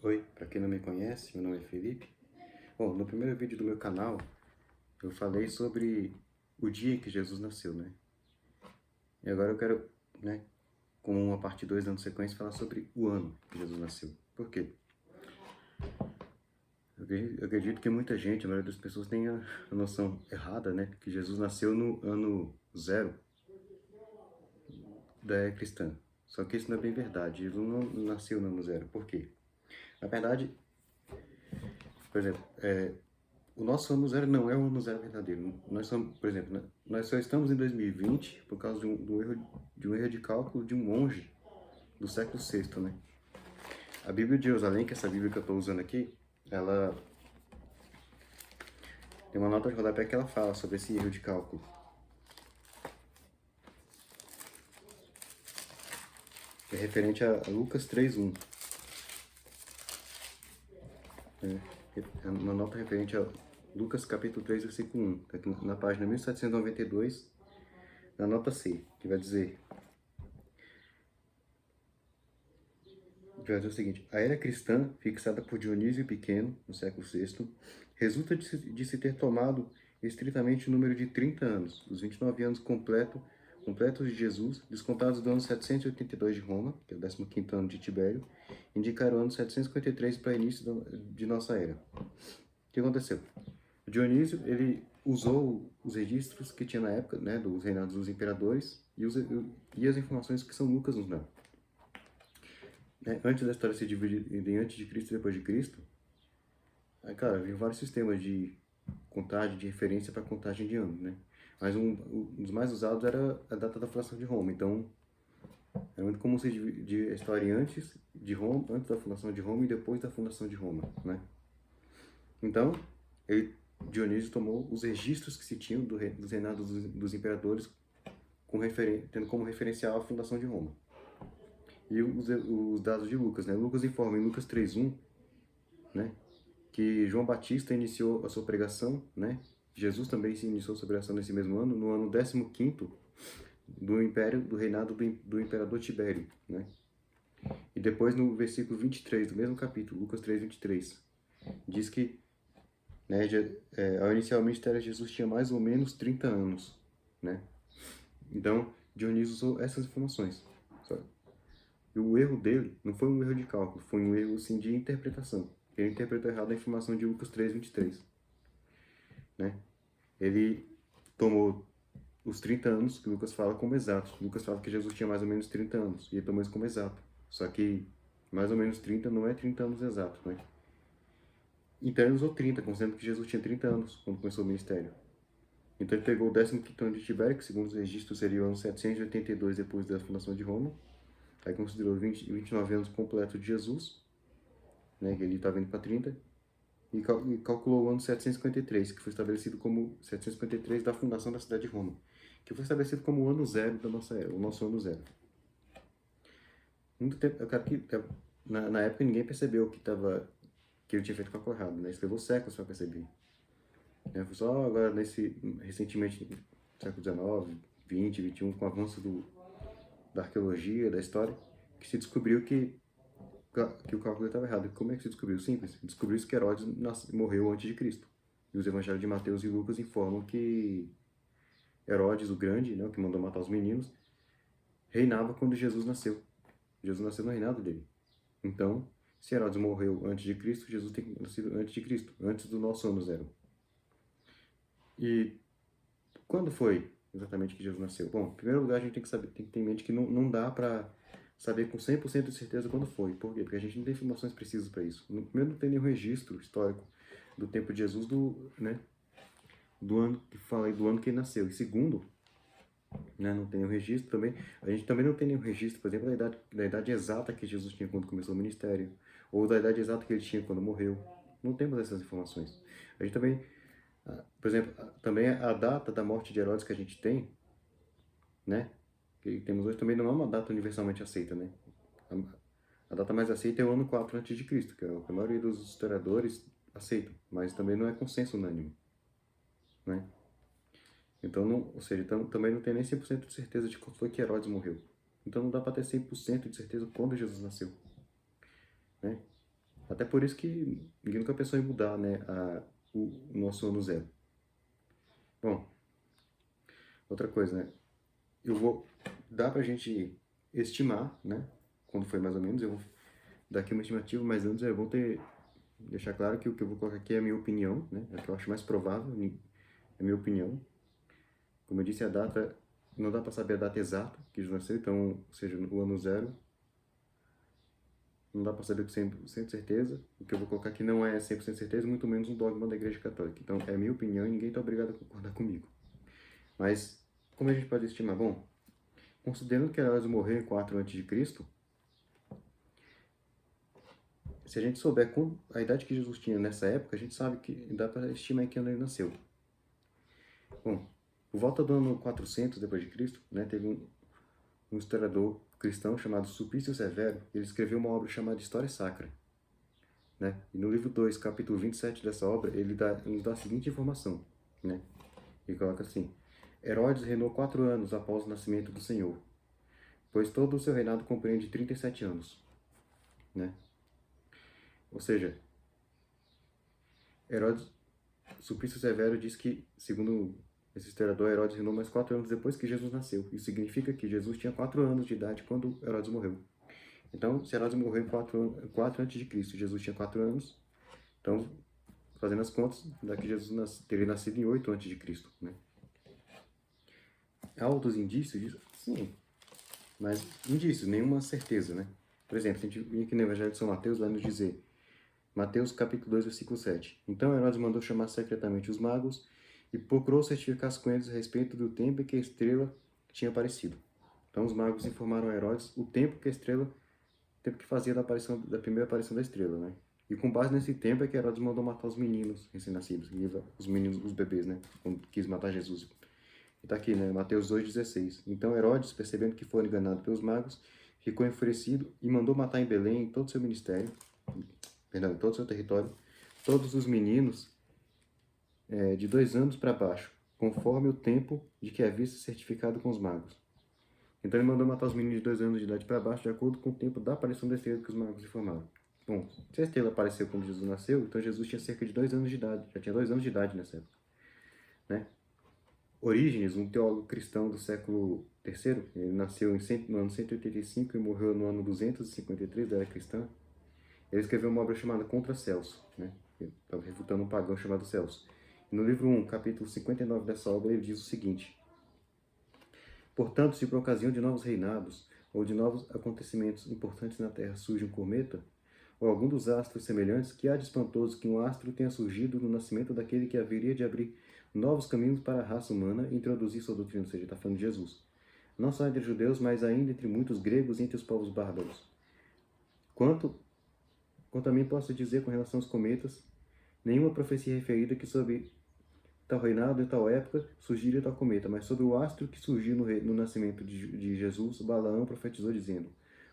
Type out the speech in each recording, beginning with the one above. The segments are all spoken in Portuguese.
Oi, para quem não me conhece, meu nome é Felipe. Bom, no primeiro vídeo do meu canal, eu falei sobre o dia que Jesus nasceu, né? E agora eu quero, né, como uma parte 2 dando sequência, falar sobre o ano que Jesus nasceu. Por quê? Eu acredito que muita gente, a maioria das pessoas, tem a noção errada, né? Que Jesus nasceu no ano zero da era cristã. Só que isso não é bem verdade. Jesus não nasceu no ano zero. Por quê? Na verdade, por exemplo, o nosso ano zero não é o ano zero verdadeiro. Nós somos, por exemplo, né, nós só estamos em 2020 por causa de um erro de cálculo de um monge do século VI, né? A Bíblia de Jerusalém, que é essa Bíblia que eu estou usando aqui, ela tem uma nota de rodapé que ela fala sobre esse erro de cálculo. Que é referente a Lucas 3:1. Né? É uma nota referente a Lucas capítulo 3, versículo 1. Tá aqui na página 1792, na nota C, que vai dizer o seguinte: a era cristã, fixada por Dionísio Pequeno, no século VI, resulta de se ter tomado estritamente o número de 30 anos, os 29 anos completos de Jesus, descontados do ano 782 de Roma, que é o 15º ano de Tibério, indicaram o ano 753 para início de nossa era. O que aconteceu? O Dionísio, ele usou os registros que tinha na época, né, dos reinados dos imperadores, e as informações que São Lucas nos dá. Antes da história se dividir em antes de Cristo e depois de Cristo, aí, cara, havia vários sistemas de contagem, de referência para contagem de anos, né? Mas um dos mais usados era a data da fundação de Roma. Então, é muito comum se dividir a história antes de Roma, antes da fundação de Roma e depois da fundação de Roma, né? Então, Dionísio tomou os registros que se tinham dos reinados dos imperadores tendo como referencial a fundação de Roma. E os dados de Lucas, né? Lucas informa em Lucas 3:1, né, que João Batista iniciou a sua pregação, né? Jesus também se iniciou a sua pregação nesse mesmo ano, no ano 15º do reinado do imperador Tibério, né? E depois no versículo 23 do mesmo capítulo, Lucas 3:23, diz que, né, ao iniciar o ministério, Jesus tinha mais ou menos 30 anos, né? Então, Dionísio usou essas informações. E o erro dele não foi um erro de cálculo, foi um erro, assim, de interpretação. Ele interpretou errado a informação de Lucas 3:23, né? Ele tomou os 30 anos que Lucas fala como exatos. Lucas fala que Jesus tinha mais ou menos 30 anos, e ele tomou isso como exato. Só que mais ou menos 30 não é 30 anos exatos, né? Então ele usou 30, considerando que Jesus tinha 30 anos quando começou o ministério. Então ele pegou o 15º ano de Tibério, que segundo os registros seria o ano 782 depois da fundação de Roma. Aí considerou 29 anos completos de Jesus, né, que ele estava indo para 30, e calculou o ano 753, que foi estabelecido como 753 da fundação da cidade de Roma, que foi estabelecido como o ano zero da nossa era, o nosso ano zero. Muito tempo, na época ninguém percebeu que ele tinha feito cálculo errado, né? Isso levou séculos para perceber. Né? Foi só agora, recentemente, no século XIX, XX, XXI, com o avanço da arqueologia, da história, que se descobriu que o cálculo estava errado. E como é que se descobriu? Simples. Descobriu-se que Herodes morreu antes de Cristo. E os evangelhos de Mateus e Lucas informam que Herodes, o Grande, né, o que mandou matar os meninos, reinava quando Jesus nasceu. Jesus nasceu no reinado dele. Então, se Herodes morreu antes de Cristo, Jesus tem nascido antes de Cristo, antes do nosso ano zero. E quando foi exatamente que Jesus nasceu? Bom, em primeiro lugar, a gente tem que ter em mente que não dá para saber com 100% de certeza quando foi. Por quê? Porque a gente não tem informações precisas para isso. Primeiro, não tem nenhum registro histórico do tempo de Jesus, do ano que fala aí, do ano que ele nasceu. E segundo, né, não tem nenhum registro também. A gente também não tem nenhum registro, por exemplo, da idade exata que Jesus tinha quando começou o ministério, ou da idade exata que ele tinha quando morreu. Não temos essas informações. A gente também, por exemplo, também a data da morte de Herodes que a gente tem, né, que temos hoje, também não é uma data universalmente aceita, né? A data mais aceita é o ano 4 a.C., que é o que a maioria dos historiadores aceitam, mas também não é consenso unânime, né? Então, ou seja, também não tem nem 100% de certeza de quando foi que Herodes morreu. Então não dá para ter 100% de certeza quando Jesus nasceu, né? Até por isso que ninguém nunca pensou em mudar, né, o nosso ano zero. Bom, outra coisa, né? Dá pra gente estimar, né? Quando foi mais ou menos, eu vou dar aqui uma estimativa, mas antes eu vou deixar claro que o que eu vou colocar aqui é a minha opinião, né? É o que eu acho mais provável, é a minha opinião. Como eu disse, a data, não dá para saber a data exata que Jesus nasceu, então, ou seja, o ano zero, não dá para saber com 100% certeza. O que eu vou colocar aqui não é 100% certeza, muito menos um dogma da Igreja Católica. Então, é a minha opinião e ninguém está obrigado a concordar comigo. Mas, como a gente pode estimar? Bom, considerando que Herodes morreu em 4 a.C., se a gente souber a idade que Jesus tinha nessa época, a gente sabe que dá para estimar em que ano ele nasceu. Bom, por volta do ano 400 depois de Cristo, né, teve um historiador cristão chamado Sulpício Severo. Ele escreveu uma obra chamada História Sacra, né? E no livro 2, capítulo 27 dessa obra, ele nos dá a seguinte informação, né? Ele coloca assim: Herodes reinou 4 anos após o nascimento do Senhor, pois todo o seu reinado compreende 37 anos, né? Ou seja, Herodes, Sulpício Severo diz que, segundo esse historiador, Herodes reinou mais 4 anos depois que Jesus nasceu. Isso significa que Jesus tinha 4 anos de idade quando Herodes morreu. Então, se Herodes morreu em 4 antes de Cristo, Jesus tinha 4 anos. Então, fazendo as contas, daqui Jesus teria nascido em 8 antes de Cristo, né? Há outros indícios disso? Sim, mas indícios, nenhuma certeza, né? Por exemplo, se a gente vir aqui no Evangelho de São Mateus, vai nos dizer, Mateus capítulo 2, versículo 7. Então Herodes mandou chamar secretamente os magos e procurou certificar-se com eles a respeito do tempo em que a estrela tinha aparecido. Então os magos informaram a Herodes o tempo que a estrela, o tempo que fazia da primeira aparição da estrela, né? E com base nesse tempo é que Herodes mandou matar os meninos recém-nascidos, os meninos, os bebês, né? Quando quis matar Jesus. E tá aqui, né? Mateus 2,16. Então Herodes, percebendo que foi enganado pelos magos, ficou enfurecido e mandou matar em Belém, em todo o seu ministério, em todo o seu território, todos os meninos de 2 anos para baixo, conforme o tempo de que havia se certificado com os magos. Então ele mandou matar os meninos de 2 anos de idade para baixo, de acordo com o tempo da aparição da estrela que os magos informaram. Bom, se a estrela apareceu quando Jesus nasceu, então Jesus tinha cerca de 2 anos de idade, já tinha 2 anos de idade nessa época, né? Orígenes, um teólogo cristão do século III, ele nasceu no ano 185 e morreu no ano 253 da era cristã. Ele escreveu uma obra chamada Contra Celso, né? Ele estava refutando um pagão chamado Celso. E no livro 1, capítulo 59 dessa obra, ele diz o seguinte: Portanto, se por ocasião de novos reinados ou de novos acontecimentos importantes na Terra surge um cometa, ou algum dos astros semelhantes, que há de espantoso que um astro tenha surgido no nascimento daquele que haveria de abrir novos caminhos para a raça humana e introduzir sua doutrina, ou seja, está falando de Jesus. Não só entre judeus, mas ainda entre muitos gregos e entre os povos bárbaros. Quanto a mim posso dizer com relação aos cometas, nenhuma profecia referida que sobre tal reinado e tal época surgiria tal cometa, mas sobre o astro que surgiu no nascimento de Jesus, Balaão profetizou dizendo,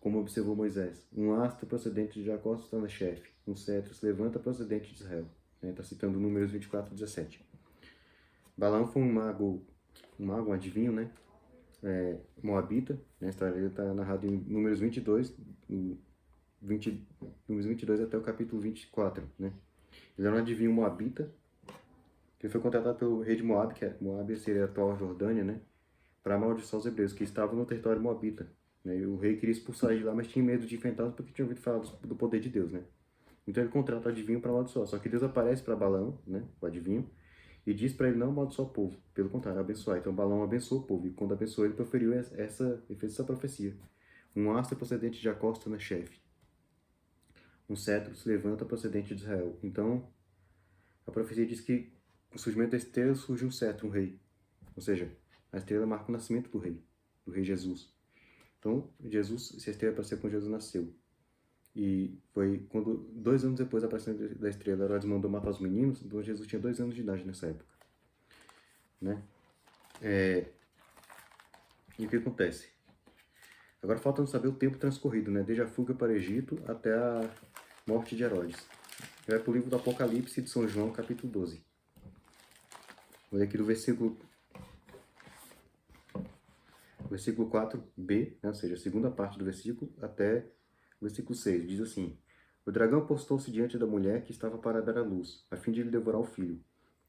como observou Moisés, um astro procedente de Jacó está na chefe, um cetro se levanta procedente de Israel. Está citando Números 24, 17. Balaão foi um adivinho, né? Moabita, né? A história dele está narrada em Números 22, Números 22 até o capítulo 24, né? Ele era um adivinho moabita, que foi contratado pelo rei de Moab, Moab seria a atual Jordânia, né? Para amaldiçoar os hebreus, que estavam no território moabita. Né? E o rei queria expulsar ele de lá, mas tinha medo de enfrentá-los porque tinha ouvido falar do poder de Deus, né? Então ele contrata o adivinho para amaldiçoar. Só que Deus aparece para Balaão, né? O adivinho, e diz para ele não amaldiçoar o povo. Pelo contrário, abençoar. Então Balaão abençoou o povo. E quando abençoou, ele ele fez essa profecia. Um astro procedente de Jacó está na chefe. Um cetro se levanta procedente de Israel. Então, a profecia diz que com o surgimento da estrela surge um cetro, um rei. Ou seja, a estrela marca o nascimento do rei Jesus. Então, se a estrela apareceu quando Jesus nasceu. E foi quando, 2 anos depois da aparição da estrela, Herodes mandou matar os meninos, então Jesus tinha 2 anos de idade nessa época. Né? E o que acontece? Agora falta saber o tempo transcorrido, né? Desde a fuga para o Egito até a morte de Herodes. Vai para o livro do Apocalipse de São João, capítulo 12. Vou ler aqui do versículo 4b, né? Ou seja, a segunda parte do versículo, até o versículo 6. Diz assim: O dragão postou-se diante da mulher que estava para dar à luz, a fim de lhe devorar o filho,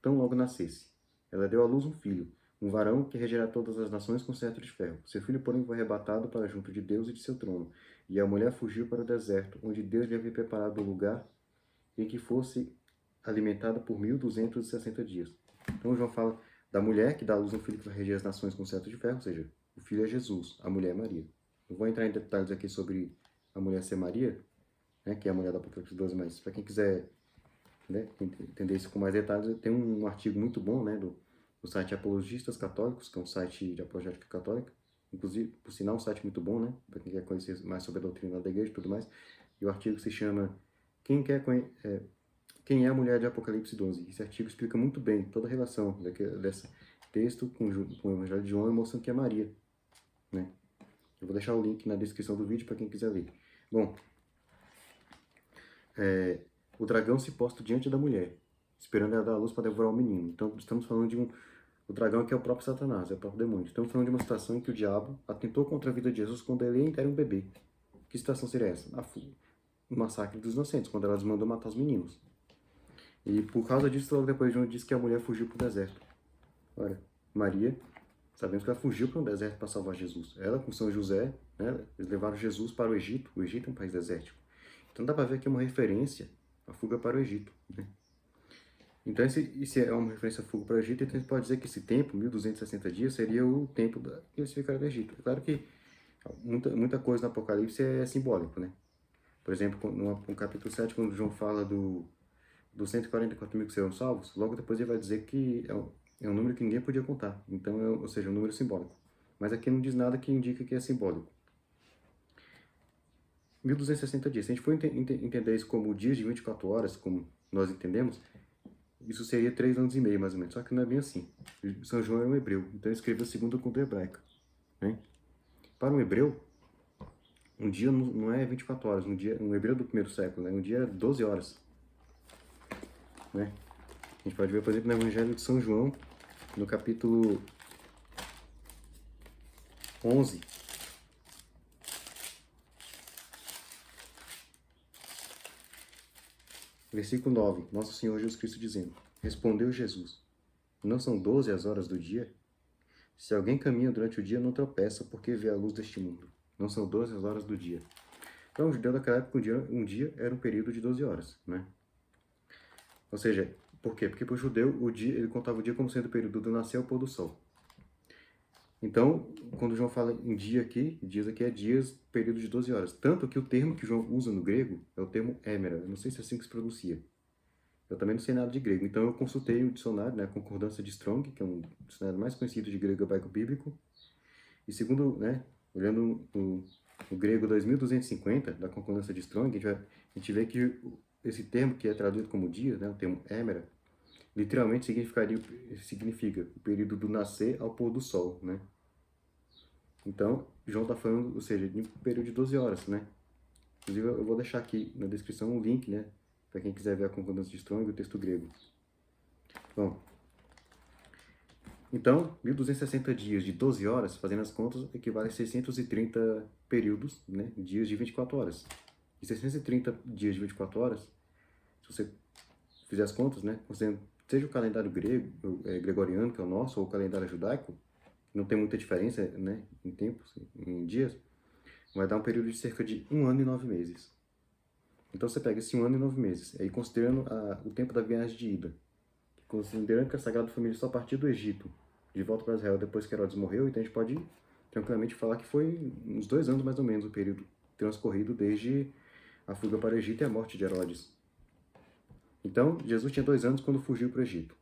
tão logo nascesse. Ela deu à luz um filho, um varão que regerá todas as nações com cetro de ferro. Seu filho, porém, foi arrebatado para junto de Deus e de seu trono, e a mulher fugiu para o deserto, onde Deus lhe havia preparado um lugar em que fosse alimentada por 1260 dias. Então João fala da mulher que dá à luz um filho que vai reger as nações com cetro de ferro, ou seja, o filho é Jesus, a mulher é Maria. Não vou entrar em detalhes aqui sobre a mulher ser Maria, né, que é a mulher do Apocalipse 12, mas para quem quiser, né, entender isso com mais detalhes, tem um artigo muito bom, né, do site Apologistas Católicos, que é um site de apologética católica, inclusive, por sinal, um site muito bom, né, para quem quer conhecer mais sobre a doutrina da igreja e tudo mais. E o artigo se chama Quem é a mulher de Apocalipse 12? Esse artigo explica muito bem toda a relação desse texto com o Evangelho de João e mostrando que é Maria, né? Eu vou deixar o link na descrição do vídeo para quem quiser ler. Bom, o dragão se posta diante da mulher, esperando ela dar a luz para devorar o menino. Então, estamos falando de o dragão que é o próprio Satanás, é o próprio demônio. Estamos falando de uma situação em que o diabo atentou contra a vida de Jesus quando ele ainda era um bebê. Que situação seria essa? O massacre dos inocentes, quando ela mandou matar os meninos. E por causa disso, logo depois João disse que a mulher fugiu para o deserto. Ora, Maria, sabemos que ela fugiu para um deserto para salvar Jesus. Ela com São José, né, eles levaram Jesus para o Egito. O Egito é um país desértico. Então dá para ver aqui uma referência à fuga para o Egito, né? Então, se é uma referência à fuga para o Egito, então a gente pode dizer que esse tempo, 1260 dias, seria o tempo que eles ficaram no Egito. É claro que muita coisa no Apocalipse é simbólico, né? Por exemplo, no capítulo 7, quando João fala dos 144 mil que serão salvos, logo depois ele vai dizer que é um número que ninguém podia contar. Então, ou seja, um número simbólico. Mas aqui não diz nada que indica que é simbólico. 1260 dias. Se a gente for entender isso como dias de 24 horas, como nós entendemos, isso seria 3 anos e meio, mais ou menos. Só que não é bem assim. São João era um hebreu, então ele escreveu a segunda cultura hebraica, né? Para um hebreu, um dia não é 24 horas. Um hebreu do primeiro século, né? Um dia é 12 horas, né? A gente pode ver, por exemplo, no Evangelho de São João, no capítulo 11, versículo 9, Nosso Senhor Jesus Cristo dizendo: Respondeu Jesus: Não são 12 as horas do dia? Se alguém caminha durante o dia, não tropeça, porque vê a luz deste mundo. Não são 12 as horas do dia. Então, o judeu daquela época, um dia era um período de 12 horas, né? Ou seja, por quê? Porque para o judeu, ele contava o dia como sendo o período do nascer ao pôr do sol. Então, quando João fala em dia aqui, dias aqui é dias, período de 12 horas. Tanto que o termo que João usa no grego é o termo émera. Eu não sei se é assim que se pronuncia. Eu também não sei nada de grego. Então, eu consultei o dicionário, né, a Concordância de Strong, que é um dicionário mais conhecido de grego hebraico-bíblico. E segundo, né, olhando no grego 2250, da Concordância de Strong, a gente vê que esse termo que é traduzido como dia, né, o termo émera, literalmente significa o período do nascer ao pôr do sol, né? Então, João está falando, ou seja, de um período de 12 horas, né? Inclusive, eu vou deixar aqui na descrição um link, né? Para quem quiser ver a concordância de Strong e o texto grego. Bom, então, 1260 dias de 12 horas, fazendo as contas, equivale a 630 períodos, né? Dias de 24 horas. E 630 dias de 24 horas, se você fizer as contas, né? Considerando, seja o calendário grego, gregoriano, que é o nosso, ou o calendário judaico, não tem muita diferença, né, em tempos, em dias, vai dar um período de cerca de 1 ano e 9 meses. Então você pega esse 1 ano e 9 meses, aí considerando o tempo da viagem de ida, considerando que a Sagrada Família só partiu do Egito, de volta para Israel depois que Herodes morreu, então a gente pode tranquilamente falar que foi uns 2 anos mais ou menos o período transcorrido desde a fuga para o Egito e a morte de Herodes. Então, Jesus tinha 2 anos quando fugiu para o Egito.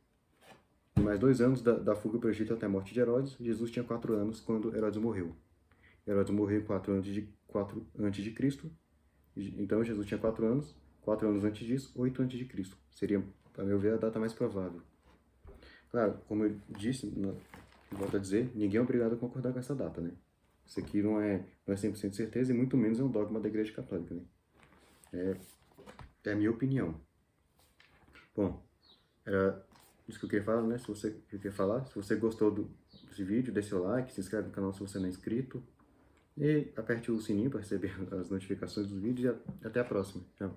E mais 2 anos da fuga para o Egito até a morte de Herodes, Jesus tinha 4 anos quando Herodes morreu. Herodes morreu 4 antes de Cristo, então Jesus tinha 4 anos, 4 anos antes disso, 8 antes de Cristo. Seria, a meu ver, a data mais provável. Claro, como eu disse, volto a dizer, ninguém é obrigado a concordar com essa data, né? Isso aqui não é 100% certeza e muito menos é um dogma da Igreja Católica, né? É a minha opinião. Bom, era isso que eu queria falar, né? Se você gostou desse vídeo, deixe seu like, se inscreve no canal se você não é inscrito e aperte o sininho para receber as notificações dos vídeos e até a próxima. Tchau.